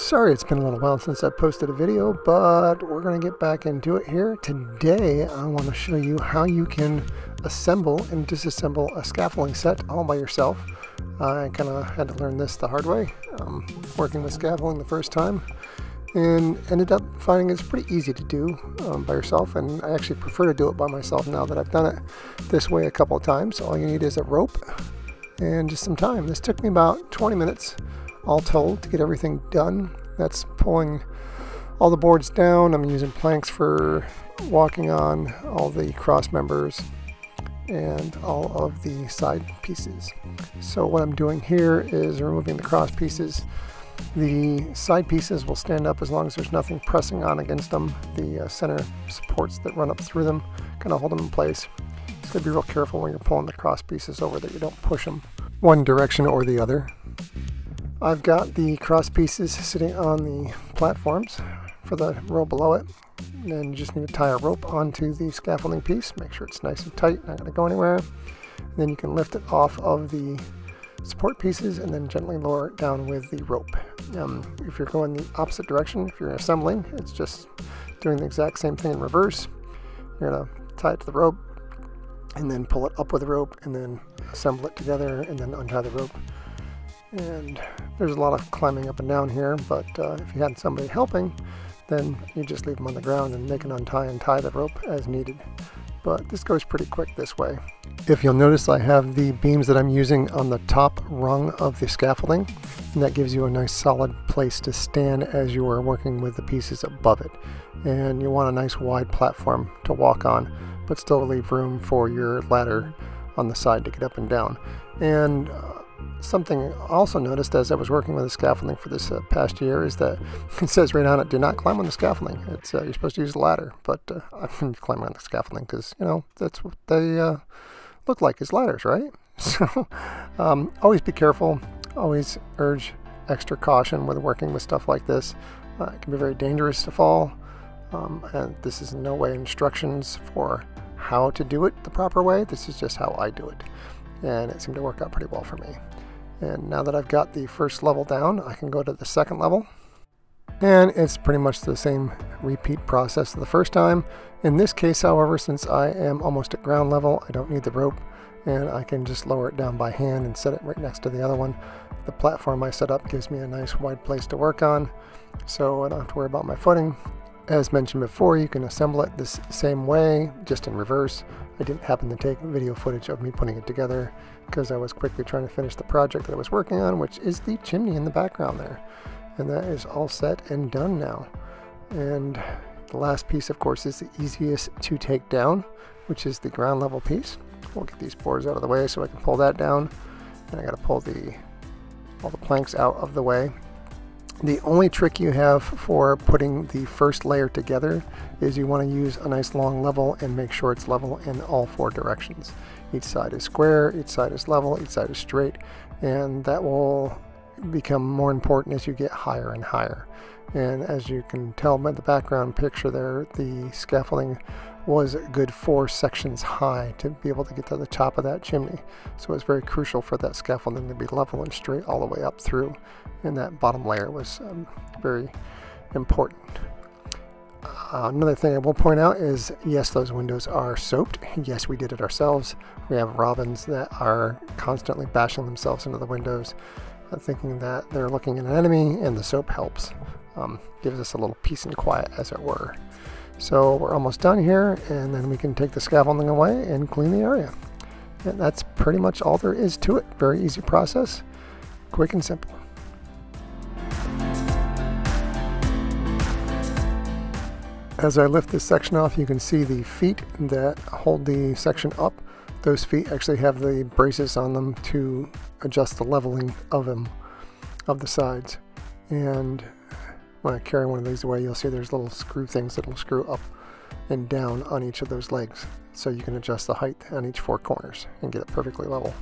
Sorry it's been a little while since I posted a video, but we're going to get back into it here. Today I want to show you how you can assemble and disassemble a scaffolding set all by yourself. I kind of had to learn this the hard way, working with scaffolding the first time, and ended up finding it's pretty easy to do by yourself, and I actually prefer to do it by myself now that I've done it this way a couple of times. All you need is a rope and just some time. This took me about 20 minutes all told to get everything done. That's pulling all the boards down. I'm using planks for walking on, all the cross members, and all of the side pieces. So what I'm doing here is removing the cross pieces. The side pieces will stand up as long as there's nothing pressing on against them. The center supports that run up through them kind of hold them in place. So gotta be real careful when you're pulling the cross pieces over that you don't push them one direction or the other. I've got the cross pieces sitting on the platforms for the row below it. And you just need to tie a rope onto the scaffolding piece. Make sure it's nice and tight, not going to go anywhere. And then you can lift it off of the support pieces and then gently lower it down with the rope. If you're going the opposite direction, if you're assembling, it's just doing the exact same thing in reverse. You're going to tie it to the rope and then pull it up with the rope and then assemble it together and then untie the rope. And there's a lot of climbing up and down here, but if you had somebody helping, then you just leave them on the ground and they can untie and tie the rope as needed. But this goes pretty quick this way. If you'll notice, I have the beams that I'm using on the top rung of the scaffolding, and that gives you a nice solid place to stand as you are working with the pieces above it. And you want a nice wide platform to walk on, but still leave room for your ladder on the side to get up and down. And something I also noticed as I was working with the scaffolding for this past year is that it says right on it, do not climb on the scaffolding. It's you're supposed to use a ladder, but I've been climbing on the scaffolding because, you know, that's what they look like, is ladders, right? So always be careful. Always urge extra caution when working with stuff like this. It can be very dangerous to fall, and this is in no way instructions for how to do it the proper way. This is just how I do it, and it seemed to work out pretty well for me. And now that I've got the first level down, I can go to the second level, and it's pretty much the same repeat process of the first time. In this case, however, since I am almost at ground level, I don't need the rope, and I can just lower it down by hand and set it right next to the other one. The platform I set up gives me a nice wide place to work on, so I don't have to worry about my footing. As mentioned before, you can assemble it this same way, just in reverse. I didn't happen to take video footage of me putting it together because I was quickly trying to finish the project that I was working on, which is the chimney in the background there. And that is all set and done now. And the last piece, of course, is the easiest to take down, which is the ground level piece. We'll get these boards out of the way so I can pull that down. And I got to pull all the planks out of the way. The only trick you have for putting the first layer together is you want to use a nice long level and make sure it's level in all four directions. Each side is square, each side is level, each side is straight, and that will become more important as you get higher and higher. And as you can tell by the background picture there, the scaffolding was a good 4 sections high to be able to get to the top of that chimney. So it's very crucial for that scaffolding to be level and straight all the way up through. And that bottom layer was very important. Another thing I will point out is, yes, those windows are soaped. Yes, we did it ourselves. We have robins that are constantly bashing themselves into the windows, thinking that they're looking at an enemy, and the soap helps. Gives us a little peace and quiet, as it were. So we're almost done here, and then we can take the scaffolding away and clean the area. And that's pretty much all there is to it. Very easy process, quick and simple. As I lift this section off, you can see the feet that hold the section up. Those feet actually have the braces on them to adjust the leveling of them, of the sides. And when I carry one of these away, you'll see there's little screw things that will screw up and down on each of those legs, so you can adjust the height on each 4 corners and get it perfectly level.